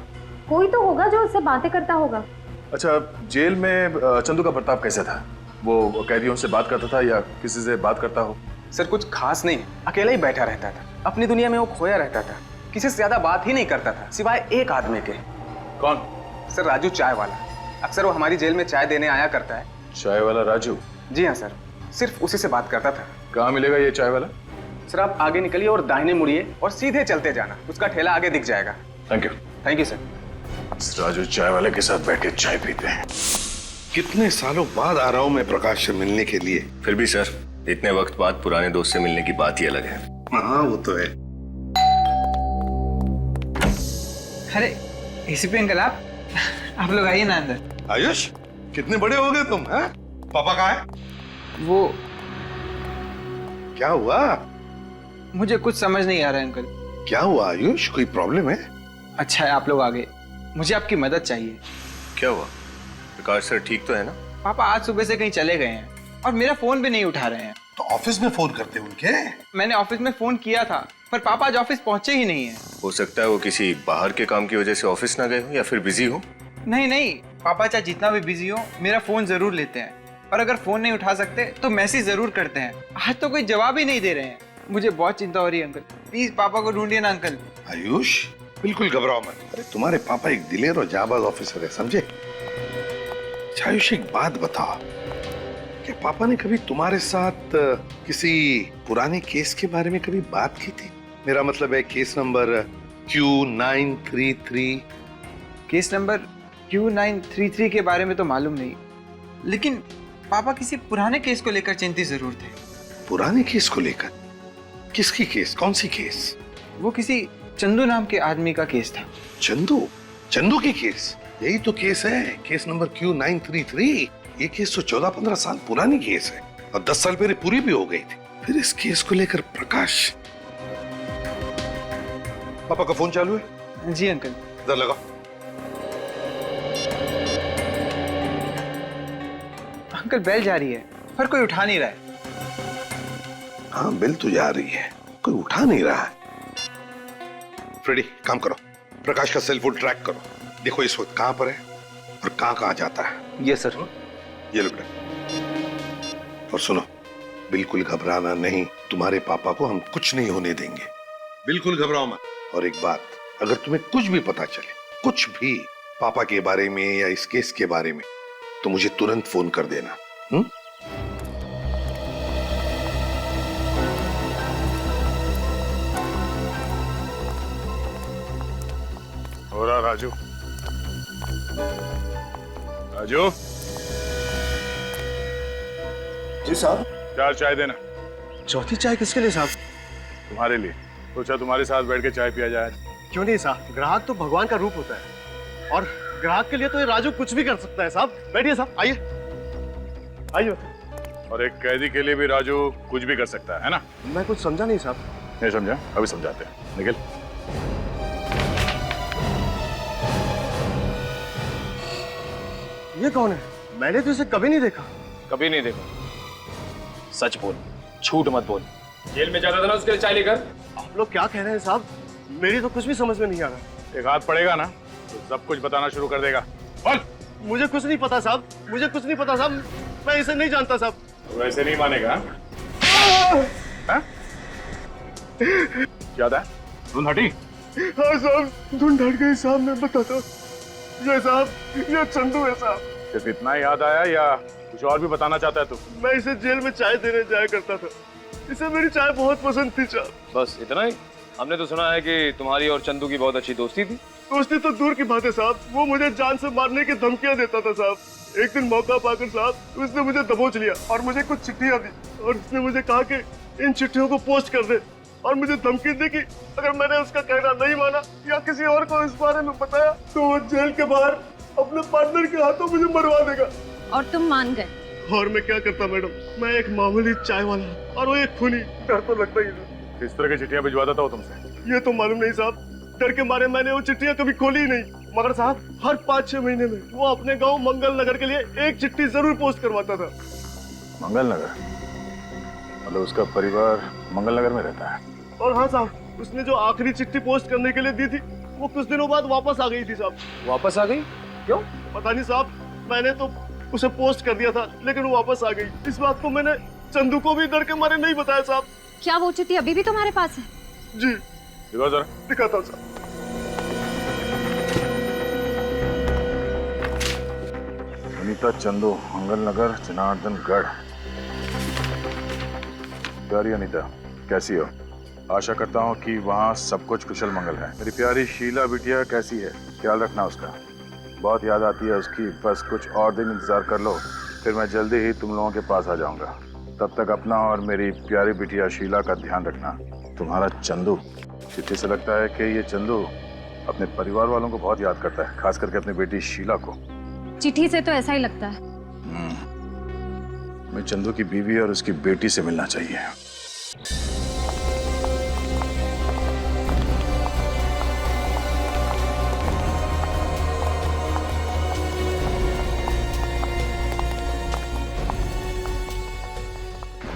कोई तो होगा जो उससे बातें करता होगा। अच्छा, जेल में चंदू का बर्ताव कैसा था? वो कैदियों से बात करता था या किसी से बात करता हो? सर कुछ खास नहीं, अकेला ही बैठा रहता था, अपनी दुनिया में वो खोया रहता था। किसी से ज्यादा बात ही नहीं करता था सिवाय एक आदमी के। कौन? सर राजू चाय वाला। अक्सर वो हमारी जेल में चाय देने आया करता है। चाय वाला राजू? जी हाँ सर, सिर्फ उसी से बात करता था। कहाँ मिलेगा ये चाय वाला? सर आप आगे निकलिए और दाहिने मुड़िए और सीधे चलते जाना, उसका ठेला आगे दिख जाएगा। Thank you. Thank you sir. Raju चाय वाले के साथ बैठ के चाय पीते हैं। कितने सालों बाद आ रहा हूं मैं प्रकाश से मिलने के लिए। फिर भी सर, इतने वक्त बाद पुराने दोस्त से मिलने की बात ही अलग है। हाँ वो तो है। अरे एसीपी अंकल आप लोग आइए ना अंदर। आयुष, कितने बड़े हो गए तुम, हैं? पापा कहाँ है? वो क्या हुआ? मुझे कुछ समझ नहीं आ रहा है अंकल। क्या हुआ आयुष, कोई प्रॉब्लम है? अच्छा है आप लोग आ गए, मुझे आपकी मदद चाहिए। क्या हुआ? प्रकाश सर ठीक तो है ना? पापा आज सुबह से कहीं चले गए हैं और मेरा फोन भी नहीं उठा रहे हैं। तो ऑफिस में फोन करते उनके? मैंने ऑफिस में फोन किया था पर पापा आज ऑफिस पहुंचे ही नहीं है। हो सकता है वो किसी बाहर के काम की वजह से ऑफिस ना गए हो या फिर बिजी हो। नहीं, पापा चाहे जितना भी बिजी हो मेरा फोन जरूर लेते हैं, और अगर फोन नहीं उठा सकते तो मैसेज जरूर करते हैं। आज तो कोई जवाब ही नहीं दे रहे हैं। मुझे बहुत चिंता हो रही है अंकल, प्लीज पापा को ढूंढिए ना अंकल। आयुष बिल्कुल घबराओ मत। अरे तुम्हारे पापा एक दिलेर और जाबाज ऑफिसर है, समझे? आयुष एक बात बताओ, क्या पापा ने कभी तुम्हारे साथ किसी पुराने केस के बारे में कभी बात की थी? मेरा मतलब है case number Q933। Case number Q933 के बारे में तो मालूम नहीं, लेकिन पापा किसी पुराने केस को लेकर चिंतित जरूर थे। पुराने केस को लेकर? किसकी केस? कौन सी केस? वो किसी चंदू नाम के आदमी का केस था। चंदू? चंदू की केस? यही तो केस है, केस नंबर Q933। ये केस तो 14-15 साल पुरानी केस है और 10 साल पहले पूरी भी हो गई थी। फिर इस केस को लेकर प्रकाश। पापा का फोन चालू है? जी अंकल। इधर लगाओ। अंकल बेल जा रही है पर कोई उठा नहीं रहा है। हाँ बेल तो जा रही है, कोई उठा नहीं रहा है। फ्रेडी काम करो, प्रकाश का सेल फोन ट्रैक करो, देखो इस वक्त कहां पर है और कहां जाता है। Yes sir. ये लो बेटा। और सुनो, बिल्कुल घबराना नहीं, तुम्हारे पापा को हम कुछ नहीं होने देंगे, बिल्कुल घबराओ मत। और एक बात, अगर तुम्हें कुछ भी पता चले, कुछ भी पापा के बारे में या इस केस के बारे में, तो मुझे तुरंत फोन कर देना। हो रहा राजू? राजू? जी साहब। 4 चाय देना। चौथी चाय किसके लिए साहब? तुम्हारे लिए। सोचा तुम्हारे साथ बैठ के चाय पिया जाए। क्यों नहीं साहब, ग्राहक तो भगवान का रूप होता है और ग्राहक के लिए तो ये राजू कुछ भी कर सकता है साहब। बैठिए साहब, आइए आइए। और एक कैदी के लिए भी राजू कुछ भी कर सकता है ना? मैं कुछ समझा नहीं साहब। नहीं समझा? अभी समझाते हैं, निकल। ये कौन है? मैंने तो इसे कभी नहीं देखा। कभी नहीं देखा? सच बोल, झूठ मत बोल। जेल में जाता था ना उसके लिए चाय लेकर? आप लोग क्या कह रहे हैं साहब? मेरी तो कुछ भी समझ में नहीं आ रहा। एक हाथ पड़ेगा ना तो सब कुछ बताना शुरू कर देगा। बोल। मुझे कुछ नहीं पता साहब, मुझे कुछ नहीं पता साहब, मैं इसे नहीं जानता साहब। वैसे नहीं मानेगा? हाँ? क्या था? धुन हटी? हाँ साहब, धुन हट गई साहब, मैं बताता हूँ। ये साहब, ये चंदू है साहब। सिर्फ इतना याद आया या कुछ और भी बताना चाहता है तू? मैं इसे जेल में चाय देने जाया करता था, इसे मेरी चाय बहुत पसंद थी साहब। बस इतना ही? हमने तो सुना है कि तुम्हारी और चंदू की बहुत अच्छी दोस्ती थी। दोस्ती तो दूर की बात है साहब, वो मुझे जान से मारने की धमकियां देता था साहब। एक दिन मौका पाकर साहब उसने मुझे दबोच लिया और मुझे कुछ चिट्ठियां दी और उसने मुझे कहा कि इन चिट्ठियों को पोस्ट कर दे और मुझे धमकी दी कि अगर मैंने उसका कहना नहीं माना या किसी और को इस बारे में बताया तो वो जेल के बाहर अपने पार्टनर के हाथों मुझे मरवा देगा। और तुम मान गए? और मैं क्या करता मैडम, मैं एक मामूली चाय वाला और वो एक खूनी, डर तो लगता ही था। किस तरह की चिट्ठियां भिजवाता था वो तुमसे? ये तो मालूम नहीं साहब, डर के मारे मैंने वो चिट्ठियां कभी खोली ही नहीं। मगर साहब हर 5-6 महीने में वो अपने गांव मंगल नगर के लिए एक चिट्ठी जरूर पोस्ट करवाता था। मंगल नगर? मतलब उसका परिवार मंगल नगर में रहता है? और हाँ साहब, उसने जो आखिरी चिट्ठी पोस्ट करने के लिए दी थी वो कुछ दिनों बाद वापस आ गई थी साहब। वापस आ गई? क्यों? पता नहीं साहब, मैंने तो उसे पोस्ट कर दिया था लेकिन वो वापस आ गई। इस बात को मैंने चंदू को भी डर के मारे नहीं बताया साहब। क्या वो चिट्ठी अभी भी तुम्हारे पास है? जी। दिखाओ जरा। दिखाता हूँ सर। अनीता चंदू, मंगल नगर, जनार्दनगढ़। प्यारी अनीता, कैसी हो? आशा करता हूँ कि वहाँ सब कुछ कुशल मंगल है। मेरी प्यारी शीला बिटिया कैसी है? ख्याल रखना उसका, बहुत याद आती है उसकी। बस कुछ और दिन इंतजार कर लो, फिर मैं जल्दी ही तुम लोगों के पास आ जाऊंगा। तब तक अपना और मेरी प्यारी बिटिया शीला का ध्यान रखना। तुम्हारा चंदू, चिट्ठी से लगता है कि ये चंदू अपने परिवार वालों को बहुत याद करता है, खास करके अपनी बेटी शीला को। चिट्ठी से तो ऐसा ही लगता है। मैं चंदू की बीवी और उसकी बेटी से मिलना चाहिए।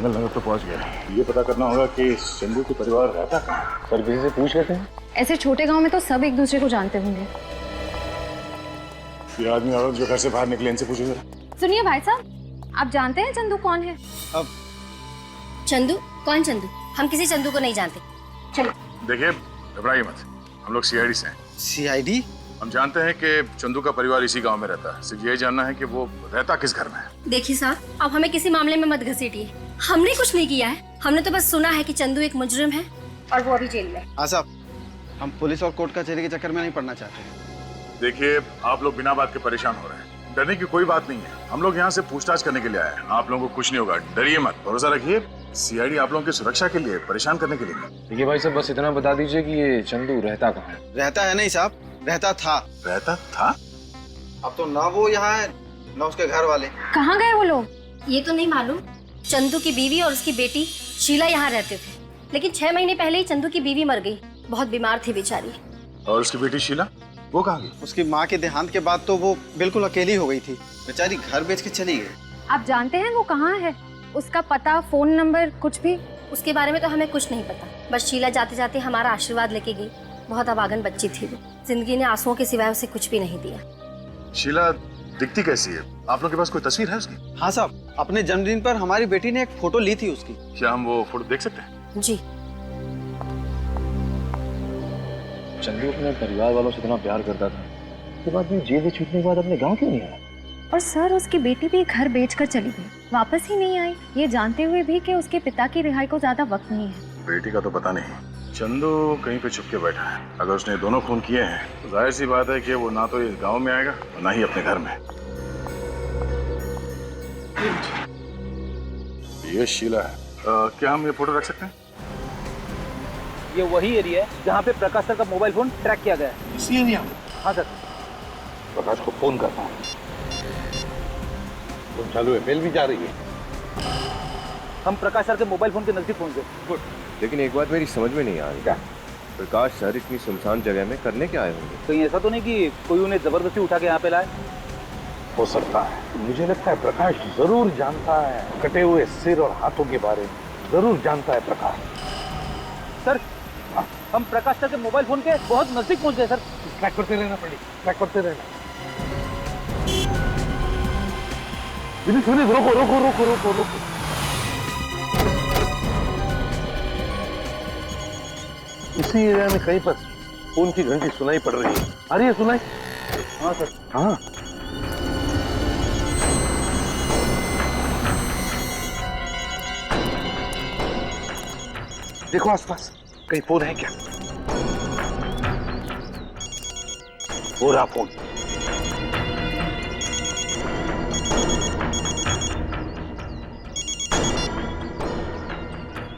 नगर तो पहुंच गया। ये पता करना होगा कि चंदू के परिवार रहता कहाँ। सर किसी से पूछ लेते हैं। ऐसे छोटे गांव में तो सब एक दूसरे को जानते होंगे। ये आदमी औरत जो घर से बाहर निकले, इनसे पूछो जरा। सुनिए भाई साहब, आप जानते हैं चंदू कौन है? अब चंदू? कौन चंदू? हम किसी चंदू को नहीं जानते। चलो। देखिए, घबराइए मत, हम लोग सीआईडी से हैं। सीआईडी? हम जानते हैं कि चंदू का परिवार इसी गांव में रहता है। सिर्फ यही जानना है कि वो रहता किस घर में है। देखिए साहब, अब हमें किसी मामले में मत घसीटिए। हमने कुछ नहीं किया है, हमने तो बस सुना है कि चंदू एक मुजरिम है और वो अभी जेल में। हाँ साहब, हम पुलिस और कोर्ट कचहरी के चक्कर में नहीं पड़ना चाहते। देखिए, आप लोग बिना बात के परेशान हो रहे हैं। डरने की कोई बात नहीं है, हम लोग यहाँ से पूछताछ करने के लिए आए हैं। आप लोगों को कुछ नहीं होगा, डरिए मत, भरोसा रखिए। सीआईडी आप लोगों की सुरक्षा के लिए, परेशान करने के लिए नहीं। देखिए भाई साहब, बस इतना बता दीजिए कि ये चंदू रहता कहाँ है? रहता है नहीं साहब, रहता था। रहता था? अब तो ना वो यहाँ है ना उसके घर वाले। कहाँ गए वो लोग? ये तो नहीं मालूम। चंदू की बीवी और उसकी बेटी शीला यहाँ रहते थे, लेकिन 6 महीने पहले ही चंदू की बीवी मर गई। बहुत बीमार थी बेचारी। और उसकी बेटी शीला, वो कहाँ गई? उसकी माँ के देहांत के बाद तो वो बिल्कुल अकेली हो गई थी। बेचारी घर बेच के चली गई। आप जानते हैं वो कहाँ है? उसका पता, फोन नंबर, कुछ भी? उसके बारे में तो हमें कुछ नहीं पता। बस शीला जाते जाते हमारा आशीर्वाद लेके गई। बहुत अभागन बच्ची थी वो। जिंदगी ने आंसुओं के सिवाय उसे कुछ भी नहीं दिया। शीला दिखती कैसी है? आप लोग के पास कोई तस्वीर है उसकी? हाँ साहब, अपने जन्मदिन पर हमारी बेटी ने एक फोटो ली थी उसकी। क्या हम वो फोटो देख सकते हैं? जी। चंदू अपने परिवार वालों से इतना प्यार करता था, उसके बाद में जेल से छूटने के बाद अपने गांव क्यों नहीं आया? और सर, उसकी बेटी भी घर बेचकर चली गई, वापस ही नहीं आई, ये जानते हुए भी कि उसके पिता की रिहाई को ज्यादा वक्त नहीं है। बेटी का तो पता नहीं। चंदू कहीं पे छुप के बैठा है। अगर उसने दोनों खून किए हैं तो जाहिर सी बात है कि वो ना तो इस गांव में आएगा और ना ही अपने घर में। ये शीला है। क्या हम ये फोटो रख सकते हैं? ये वही एरिया है जहाँ पे प्रकाश सर का मोबाइल फोन ट्रैक किया गया है। इसी एरिया में? हाँ सर। प्रकाश को फोन करता हूँ। फोन चालू है, बेल भी जा रही है। हम प्रकाश सर के मोबाइल फोन के नजदीक पहुंच गए। गुड। लेकिन एक बात मेरी समझ में नहीं आ रही। क्या? प्रकाश सर इतनी सुनसान जगह में करने क्या आए होंगे? कहीं ऐसा तो नहीं कि कोई उन्हें जबरदस्ती उठा के यहाँ पे लाए? हो सकता है। मुझे लगता है प्रकाश जरूर जानता है कटे हुए सिर और हाथों के बारे में। जरूर जानता है प्रकाश। सर, हम प्रकाश सर के मोबाइल फोन के बहुत नजदीक पहुंच गए सर। ट्रैक करते रहना पड़ी, ट्रैक करते रहना। रोको रोको रोको रोको रोको। इसी एरिया में कहीं पर फोन की घंटी सुनाई पड़ रही है। आ रही है सुनाई? हाँ सर। हाँ। देखो आसपास कहीं फोन है क्या? हो रहा फोन।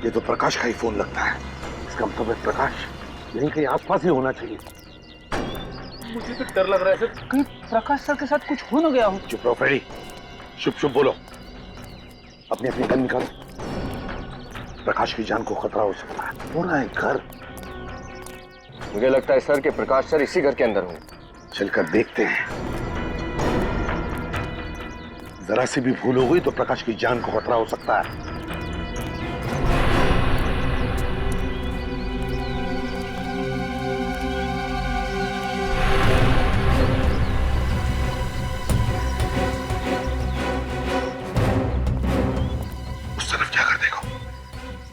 ये तो प्रकाश का ही फोन लगता है। इसका मतलब है प्रकाश यहीं कहीं आसपास ही होना चाहिए। मुझे तो डर लग रहा है सर, कहीं प्रकाश सर के साथ कुछ हो ना गया हो। चुप रहो फ्रेडी, चुप चुप बोलो। अपनी अपनी गन निकालो। प्रकाश की जान को खतरा हो सकता है। पूरा है घर। मुझे लगता है सर कि प्रकाश सर इसी घर के अंदर होंगे। चलकर देखते हैं। जरा सी भी भूल हो गई तो प्रकाश की जान को खतरा हो सकता है। उस तरफ जाकर देखो।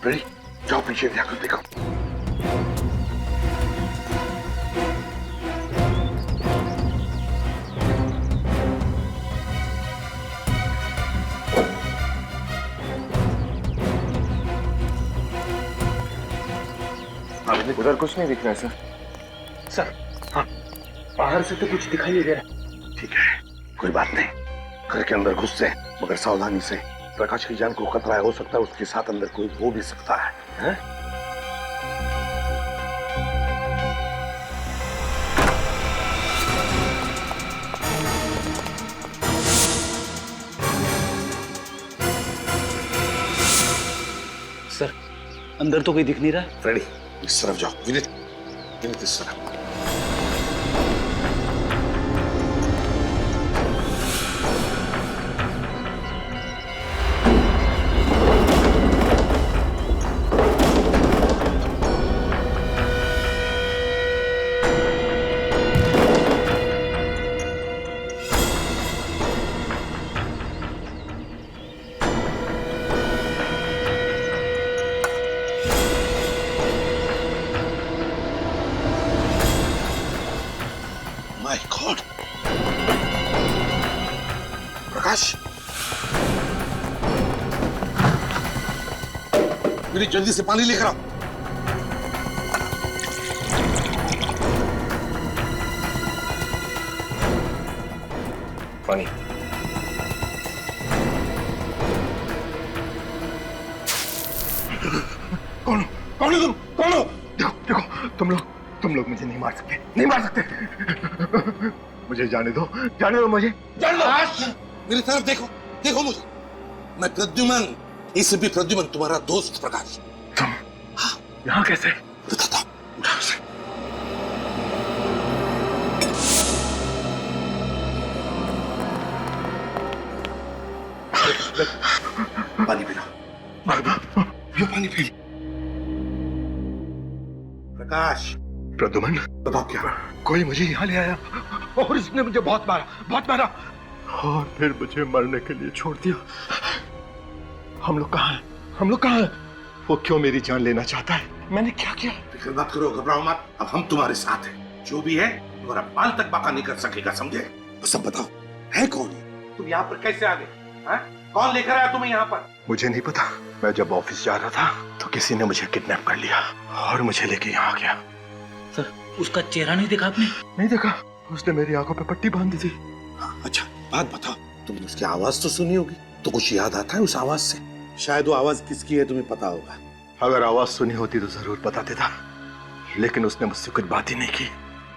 रेडी? जाओ पीछे जाकर देखो। उधर कुछ नहीं दिख रहा है सर। सर, हाँ, बाहर से तो कुछ दिखाई नहीं दे रहा। ठीक है, कोई बात नहीं, घर के अंदर घुस से मगर सावधानी से। प्रकाश की जान को खतरा है, हो सकता है उसके साथ अंदर कोई हो भी सकता है? सर, अंदर तो कोई दिख नहीं रहा। फ्रेडी, इस तरफ जाओ। विनीत, विनीत इस तरफ। माय गॉड, प्रकाश, मेरी जल्दी से पानी लेकर आओ। पानी। कौन कौन हो तुम? कौन हो? देखो देखो, तुम लोग मुझे नहीं मार सकते, नहीं मार सकते। मुझे जाने दो मुझे, जाने दो। मेरी तरफ देखो, देखो मुझे। मैं प्रद्युमन, इसे भी प्रद्युमन, तुम्हारा दोस्त प्रकाश। तुम यहाँ कैसे? बताता हूँ, उठा उसे। पानी पीना, ये पानी पी। प्रकाश, प्रद्युमन, बताओ क्या? कोई मुझे यहाँ ले आया और इसने मुझे बहुत मारा और फिर मुझे मरने के लिए छोड़ दिया। हम लोग कहाँ हैं? वो क्यों मेरी जान लेना चाहता है? मैंने क्या किया? फिक्र मत करो, घबराओ मत, अब हम तुम्हारे साथ हैं। जो भी है तुम्हारा बाल तक बाका नहीं कर सकेगा, समझे? तो सब बताओ, है कौन? तुम यहाँ पर कैसे आ गए? कौन लेकर आया तुम्हें यहाँ पर? मुझे नहीं पता। मैं जब ऑफिस जा रहा था तो किसी ने मुझे किडनैप कर लिया और मुझे लेके यहाँ आ गया। सर, उसका चेहरा नहीं देखा आपने? नहीं देखा, उसने मेरी आंखों पे पट्टी बांध दी थी। अच्छा, बात बताओ, तुमने उसकी आवाज तो सुनी होगी, तो कुछ याद आता है उस आवाज से? शायद वो आवाज किसकी है तुम्हें पता होगा। अगर आवाज सुनी होती तो जरूर बता देता, लेकिन उसने मुझसे कुछ बात ही नहीं की।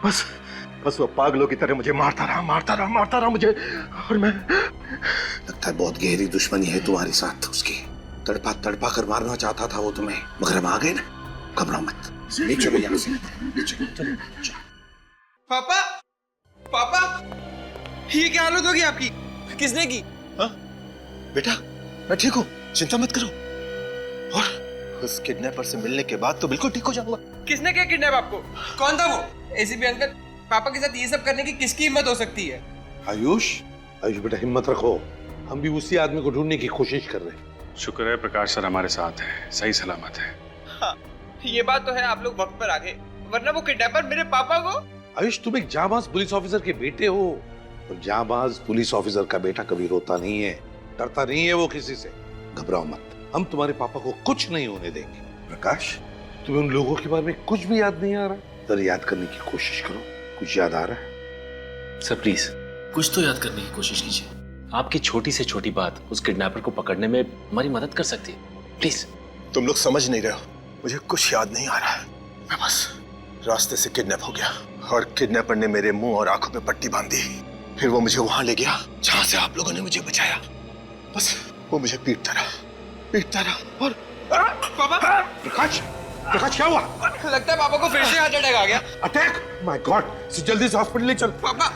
बस वो पागलों की तरह मुझे मारता रहा मुझे, और मैं। लगता है बहुत गहरी दुश्मनी है तुम्हारे साथ उसकी। तड़पा कर मारना चाहता था वो तुम्हें, मगर हम आ गए ना। घबराओ मत, चलो यहाँ से, चलो। पापा, ये क्या हालत होगी आपकी? किसने की? बेटा, मैं ठीक हूँ, चिंता मत करो। और उस किडनैपर से मिलने के बाद तो बिल्कुल ठीक हो जाऊंगा। किसने किया किडनैप आपको? कौन था वो? एसीपी अंकल, पापा के साथ ये सब करने की किसकी हिम्मत हो सकती है? आयुष बेटा, हिम्मत रखो, हम भी उसी आदमी को ढूंढने की कोशिश कर रहे हैं। शुक्र है प्रकाश सर हमारे साथ है, सही सलामत है। हाँ, ये बात तो है, आप लोग वक्त पर आ गए, वरना वो किडनैपर मेरे पापा को। आयुष, तुम एक जाबाज पुलिस ऑफिसर के बेटे हो, और जाबाज पुलिस ऑफिसर का बेटा कभी रोता नहीं है, डरता नहीं है वो किसी से। घबराओ मत, हम तुम्हारे पापा को कुछ नहीं होने देंगे। प्रकाश, तुम्हें उन लोगों के बारे में कुछ भी याद नहीं आ रहा? जरा याद करने की कोशिश करो, कुछ याद आ रहा है? सर प्लीज कुछ तो याद करने की कोशिश कीजिए। आपकी छोटी से छोटी बात उस किडनैपर को पकड़ने में हमारी मदद कर सकती है, प्लीज। तुम लोग समझ नहीं रहे हो, मुझे कुछ याद नहीं आ रहा है। मैं बस रास्ते से किडनैप हो गया और किडनैपर ने मेरे मुंह और आंखों पे पट्टी बांध दी। फिर वो मुझे वहां ले गया जहां से आप लोगों ने मुझे बचाया। बस वो मुझे पीटता रहा और पापा, प्रकाश क्या हुआ? लगता है पापा को फिर से हार्ट अटैक आ गया। अटैक? माय गॉड, जल्दी से हॉस्पिटल ले चल। पापा।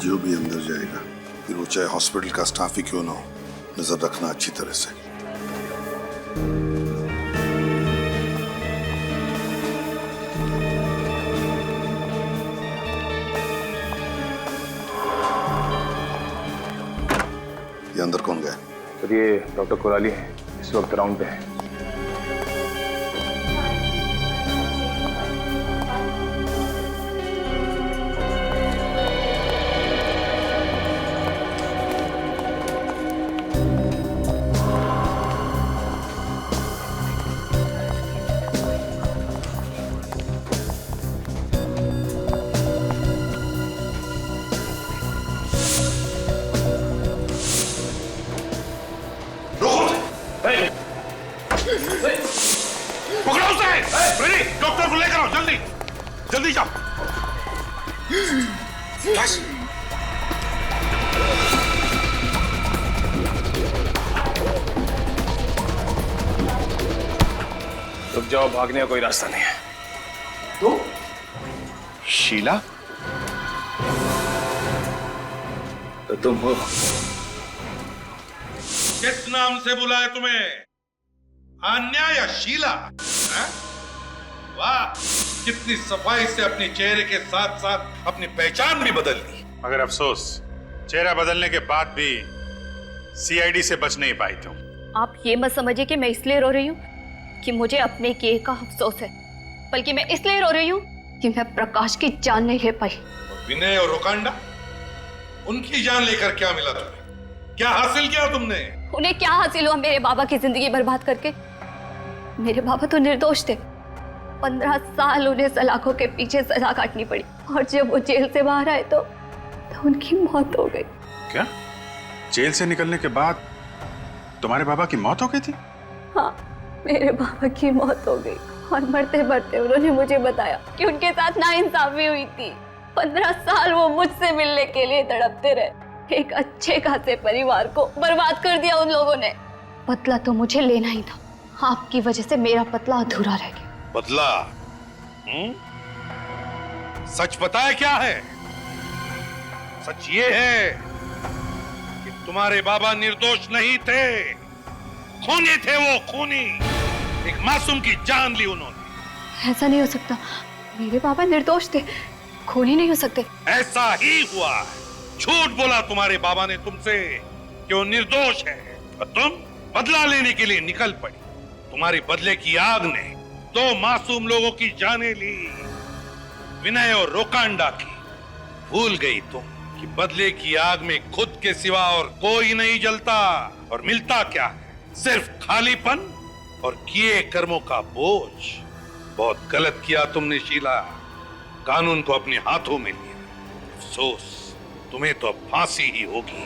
जो भी अंदर जाएगा, फिर वो चाहे हॉस्पिटल का स्टाफ ही क्यों ना हो, नजर रखना अच्छी तरह से। सर ये डॉक्टर कुराली हैं, इस वक्त राउंड पे हैं। पकड़ो उसे! रेडी, डॉक्टर को लेकर आओ, जल्दी जल्दी जाओ। बस। रुक जाओ, भागने का कोई रास्ता नहीं है। तो शीला, तो तुम हो? किस नाम से बुलाए तुम्हें? आन्या या शीला? वाह, कितनी सफाई से अपने चेहरे के साथ साथ अपनी पहचान भी बदल ली। मगर अफसोस, चेहरा बदलने के बाद भी सीआईडी से बच नहीं पाई तुम। आप ये मत समझिए कि मैं इसलिए रो रही हूँ कि मुझे अपने किए का अफसोस है, बल्कि मैं इसलिए रो रही हूँ कि मैं प्रकाश की जान नहीं ले पाई। विनय और रोकांडा, उनकी जान लेकर क्या मिला तुम्हें? क्या हासिल किया तुमने? उन्हें क्या हासिल हुआ मेरे बाबा की जिंदगी बर्बाद करके? मेरे बाबा तो निर्दोष थे। 15 साल उन्हें सलाखों के पीछे सजा काटनी पड़ी, और जब वो जेल से बाहर आए तो उनकी मौत हो गई। क्या? जेल से निकलने के बाद तुम्हारे बाबा की मौत हो गई थी? हाँ, मेरे बाबा की मौत हो गई, और मरते मरते उन्होंने मुझे बताया कि उनके साथ नाइंसाफी हुई थी। 15 साल वो मुझसे मिलने के लिए तड़पते रहे। एक अच्छे खासे परिवार को बर्बाद कर दिया उन लोगों ने। बदला तो मुझे लेना ही था, आपकी वजह से मेरा बदला अधूरा रह गया। बदला? सच पता है क्या है? सच ये है कि तुम्हारे बाबा निर्दोष नहीं थे, खूनी थे। वो खूनी, एक मासूम की जान ली उन्होंने। ऐसा नहीं हो सकता, मेरे बाबा निर्दोष थे, खूनी नहीं हो सकते। ऐसा ही हुआ। झूठ बोला तुम्हारे बाबा ने तुमसे कि वो निर्दोष है, और तुम बदला लेने के लिए निकल पड़ी। तुम्हारी बदले की आग ने 2 मासूम लोगों की जानें ली, विनय और रोकांडा की। भूल गई तुम कि बदले की आग में खुद के सिवा और कोई नहीं जलता, और मिलता क्या है? सिर्फ खालीपन और किए कर्मों का बोझ। बहुत गलत किया तुमने शीला, कानून को अपने हाथों में लिया। अफसोस, तुम्हें तो अब फांसी ही होगी।